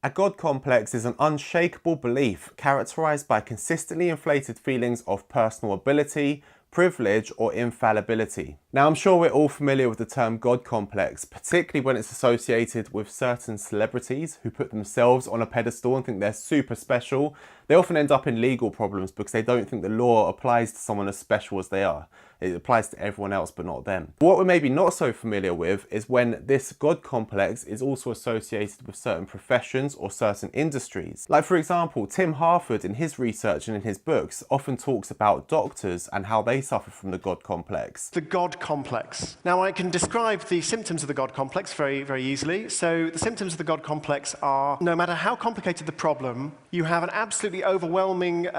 A God complex is an unshakable belief characterized by consistently inflated feelings of personal ability, privilege, or infallibility. Now, I'm sure we're all familiar with the term God complex, particularly when it's associated with certain celebrities who put themselves on a pedestal and think they're super special. They often end up in legal problems because they don't think the law applies to someone as special as they are. It applies to everyone else but not them. What we're maybe not so familiar with is when this God complex is also associated with certain professions or certain industries. Like, for example, Tim Harford in his research and in his books often talks about doctors and how they suffer from the God complex. The God complex. Now, I can describe the symptoms of the God complex very, very easily. So the symptoms of the God complex are, no matter how complicated the problem, you have an absolutely overwhelming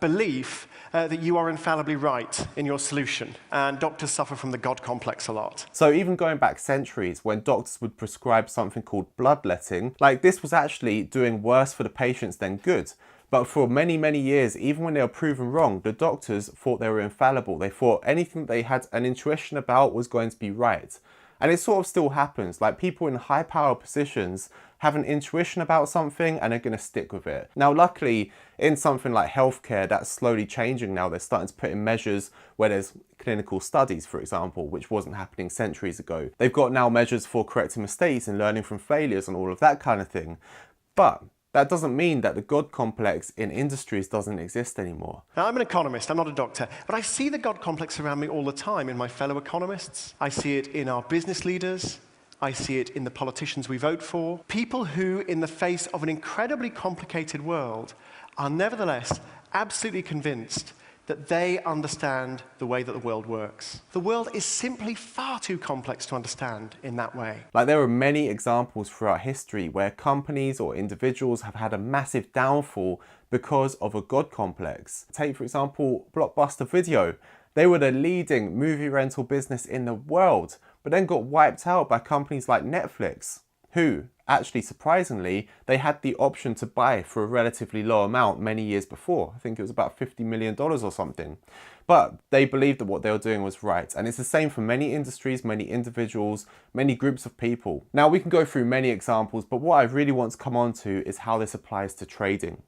belief that you are infallibly right in your solution. And doctors suffer from the God complex a lot. So even going back centuries, when doctors would prescribe something called bloodletting, like this was actually doing worse for the patients than good. But for many, many years, even when they were proven wrong, the doctors thought they were infallible. They thought anything they had an intuition about was going to be right. And it sort of still happens. Like, people in high power positions have an intuition about something and are going to stick with it. Now, luckily, in something like healthcare, that's slowly changing now. They're starting to put in measures where there's clinical studies, for example, which wasn't happening centuries ago. They've got now measures for correcting mistakes and learning from failures and all of that kind of thing. But that doesn't mean that the God complex in industries doesn't exist anymore. Now, I'm an economist, I'm not a doctor, but I see the God complex around me all the time in my fellow economists. I see it in our business leaders. I see it in the politicians we vote for. People who, in the face of an incredibly complicated world, are nevertheless absolutely convinced that they understand the way that the world works. The world is simply far too complex to understand in that way. Like, there are many examples throughout history where companies or individuals have had a massive downfall because of a God complex. Take, for example, Blockbuster Video. They were the leading movie rental business in the world, but then got wiped out by companies like Netflix, who, actually surprisingly, they had the option to buy for a relatively low amount many years before. I think it was about $50 million or something. But they believed that what they were doing was right. And it's the same for many industries, many individuals, many groups of people. Now, we can go through many examples, but what I really want to come on to is how this applies to trading.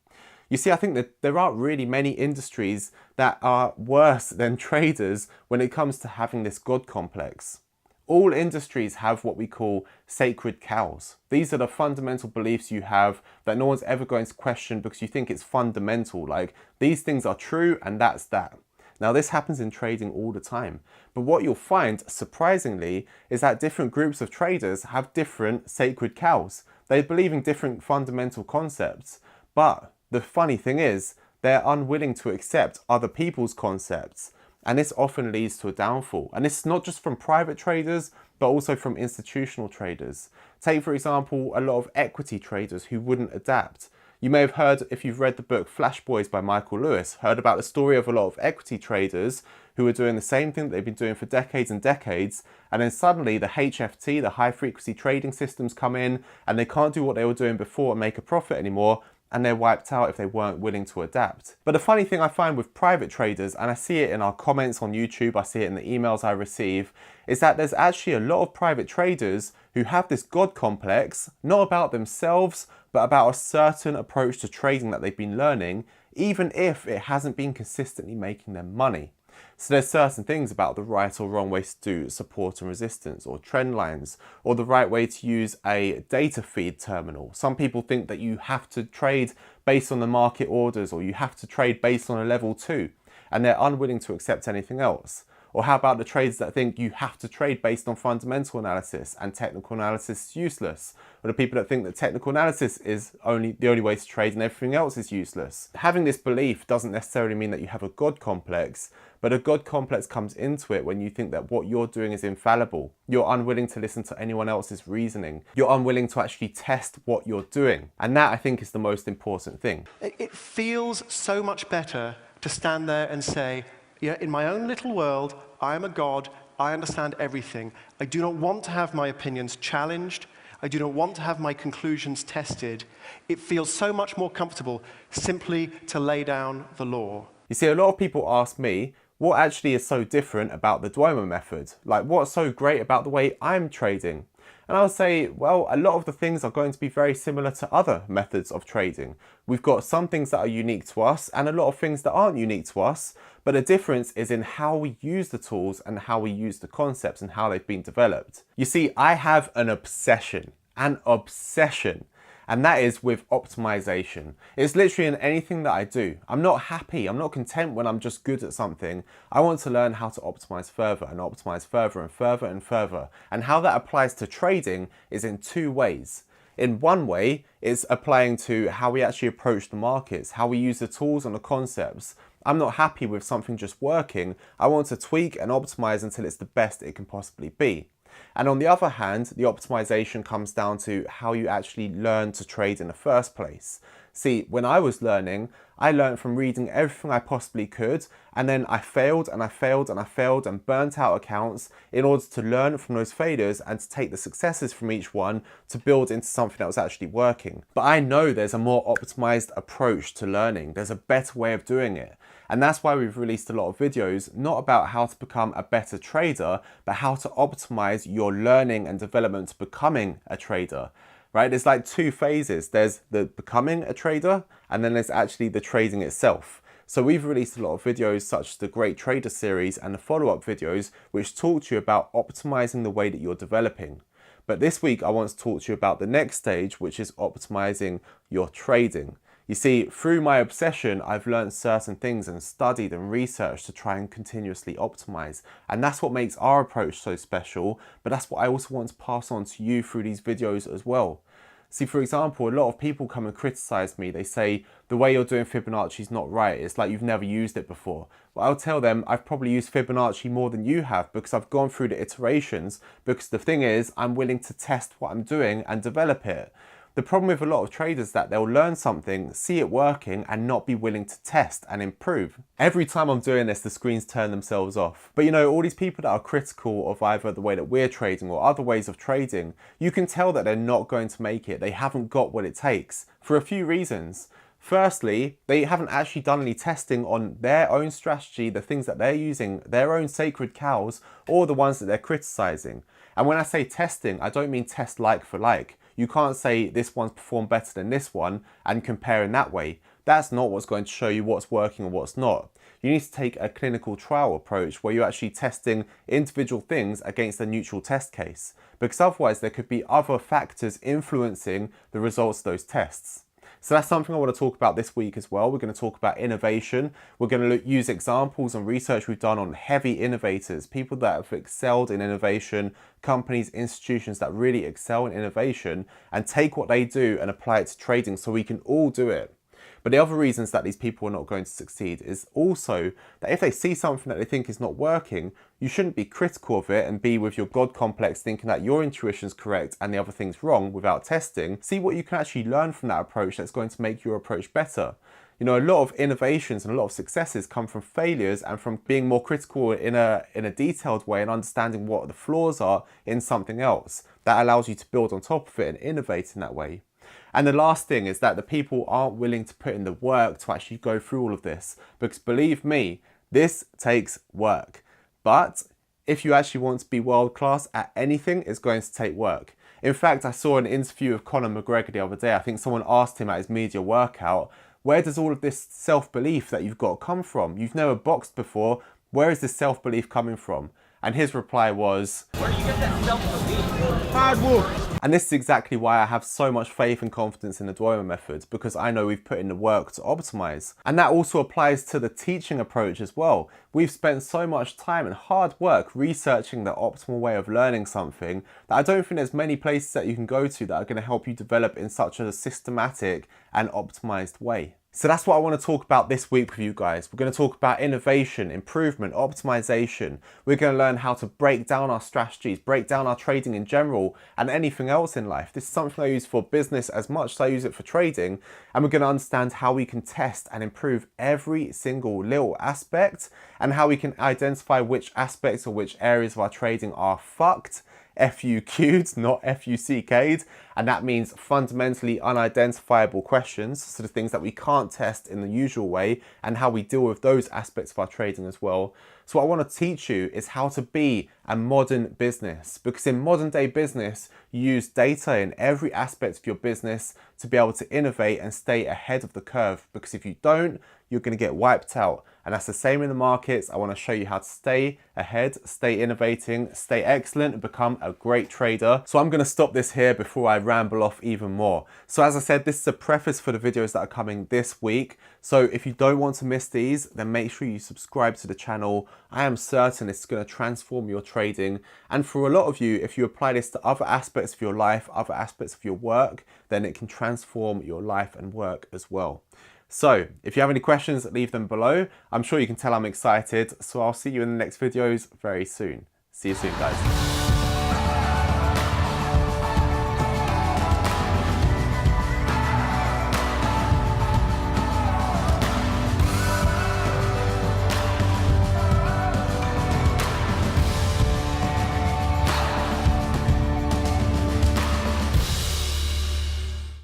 You see, I think that there aren't really many industries that are worse than traders when it comes to having this God complex. All industries have what we call sacred cows. These are the fundamental beliefs you have that no one's ever going to question because you think it's fundamental. Like, these things are true and that's that. Now, this happens in trading all the time. But what you'll find, surprisingly, is that different groups of traders have different sacred cows. They believe in different fundamental concepts. But the funny thing is, they're unwilling to accept other people's concepts. And this often leads to a downfall. And this is not just from private traders, but also from institutional traders. Take, for example, a lot of equity traders who wouldn't adapt. You may have heard, if you've read the book Flash Boys by Michael Lewis, heard about the story of a lot of equity traders who are doing the same thing that they've been doing for decades and decades. And then suddenly the HFT, the high frequency trading systems, come in and they can't do what they were doing before and make a profit anymore. And they're wiped out if they weren't willing to adapt. But the funny thing I find with private traders, and I see it in our comments on YouTube, I see it in the emails I receive, is that there's actually a lot of private traders who have this God complex, not about themselves, but about a certain approach to trading that they've been learning, even if it hasn't been consistently making them money. So there's certain things about the right or wrong way to do support and resistance or trend lines, or the right way to use a data feed terminal. Some people think that you have to trade based on the market orders, or you have to trade based on a level 2, and they're unwilling to accept anything else. Or how about the traders that think you have to trade based on fundamental analysis and technical analysis is useless? Or the people that think that technical analysis is the only way to trade and everything else is useless? Having this belief doesn't necessarily mean that you have a God complex, but a God complex comes into it when you think that what you're doing is infallible. You're unwilling to listen to anyone else's reasoning. You're unwilling to actually test what you're doing. And that, I think, is the most important thing. It feels so much better to stand there and say, yeah, in my own little world, I am a god, I understand everything. I do not want to have my opinions challenged. I do not want to have my conclusions tested. It feels so much more comfortable simply to lay down the law. You see, a lot of people ask me, what actually is so different about the Duomo method? Like, what's so great about the way I'm trading? And I'll say, well, a lot of the things are going to be very similar to other methods of trading. We've got some things that are unique to us and a lot of things that aren't unique to us, but the difference is in how we use the tools and how we use the concepts and how they've been developed. You see, I have an obsession, and that is with optimization. It's literally in anything that I do. I'm not happy, I'm not content when I'm just good at something. I want to learn how to optimize further and optimize further and further and further. And how that applies to trading is in two ways. In one way, it's applying to how we actually approach the markets, how we use the tools and the concepts. I'm not happy with something just working. I want to tweak and optimize until it's the best it can possibly be. And on the other hand, the optimization comes down to how you actually learn to trade in the first place. See, when I was learning, I learned from reading everything I possibly could, and then I failed and I failed and I failed and burnt out accounts in order to learn from those failures and to take the successes from each one to build into something that was actually working. But I know there's a more optimized approach to learning. There's a better way of doing it. And that's why we've released a lot of videos, not about how to become a better trader, but how to optimize your learning and development to becoming a trader. Right? There's like two phases. There's the becoming a trader, and then there's actually the trading itself. So we've released a lot of videos such as the Great Trader series and the follow-up videos, which talk to you about optimizing the way that you're developing. But this week I want to talk to you about the next stage, which is optimizing your trading. You see, through my obsession, I've learned certain things and studied and researched to try and continuously optimize. And that's what makes our approach so special, but that's what I also want to pass on to you through these videos as well. See, for example, a lot of people come and criticize me. They say, the way you're doing Fibonacci is not right. It's like you've never used it before. Well, I'll tell them I've probably used Fibonacci more than you have because I've gone through the iterations, because the thing is, I'm willing to test what I'm doing and develop it. The problem with a lot of traders is that they'll learn something, see it working, and not be willing to test and improve. Every time I'm doing this, the screens turn themselves off. But you know, all these people that are critical of either the way that we're trading or other ways of trading, you can tell that they're not going to make it. They haven't got what it takes for a few reasons. Firstly, they haven't actually done any testing on their own strategy, the things that they're using, their own sacred cows, or the ones that they're criticizing. And when I say testing, I don't mean test like for like. You can't say this one's performed better than this one and compare in that way. That's not what's going to show you what's working and what's not. You need to take a clinical trial approach where you're actually testing individual things against a neutral test case, because otherwise there could be other factors influencing the results of those tests. So that's something I want to talk about this week as well. We're going to talk about innovation. We're going to use examples and research we've done on heavy innovators, people that have excelled in innovation, companies, institutions that really excel in innovation, and take what they do and apply it to trading so we can all do it. But the other reasons that these people are not going to succeed is also that if they see something that they think is not working, you shouldn't be critical of it and be with your God complex thinking that your intuition is correct and the other thing's wrong without testing. See what you can actually learn from that approach that's going to make your approach better. You know, a lot of innovations and a lot of successes come from failures and from being more critical in a detailed way and understanding what the flaws are in something else. That allows you to build on top of it and innovate in that way. And the last thing is that the people aren't willing to put in the work to actually go through all of this. Because believe me, this takes work. But if you actually want to be world class at anything, it's going to take work. In fact, I saw an interview of Conor McGregor the other day. I think someone asked him at his media workout, where does all of this self-belief that you've got come from? You've never boxed before. Where is this self-belief coming from? And his reply was, where do you get that self-belief? Hard work. And this is exactly why I have so much faith and confidence in the Duomo method, because I know we've put in the work to optimize. And that also applies to the teaching approach as well. We've spent so much time and hard work researching the optimal way of learning something that I don't think there's many places that you can go to that are going to help you develop in such a systematic and optimized way. So that's what I want to talk about this week with you guys. We're going to talk about innovation, improvement, optimization. We're going to learn how to break down our strategies, break down our trading in general, and anything else in life. This is something I use for business as much as I use it for trading. And we're going to understand how we can test and improve every single little aspect, and how we can identify which aspects or which areas of our trading are fucked, FUQ'd, not FUCK'd, and that means fundamentally unidentifiable questions, so the things that we can't test in the usual way, and how we deal with those aspects of our trading as well. So what I want to teach you is how to be a modern business, because in modern day business, you use data in every aspect of your business to be able to innovate and stay ahead of the curve, because if you don't, you're going to get wiped out. And that's the same in the markets. I want to show you how to stay ahead, stay innovating, stay excellent, and become a great trader. So I'm going to stop this here before I ramble off even more. So as I said, this is a preface for the videos that are coming this week. So if you don't want to miss these, then make sure you subscribe to the channel. I am certain it's going to transform your trading. And for a lot of you, if you apply this to other aspects of your life, other aspects of your work, then it can transform your life and work as well. So if you have any questions, leave them below. I'm sure you can tell I'm excited. So I'll see you in the next videos very soon. See you soon, guys.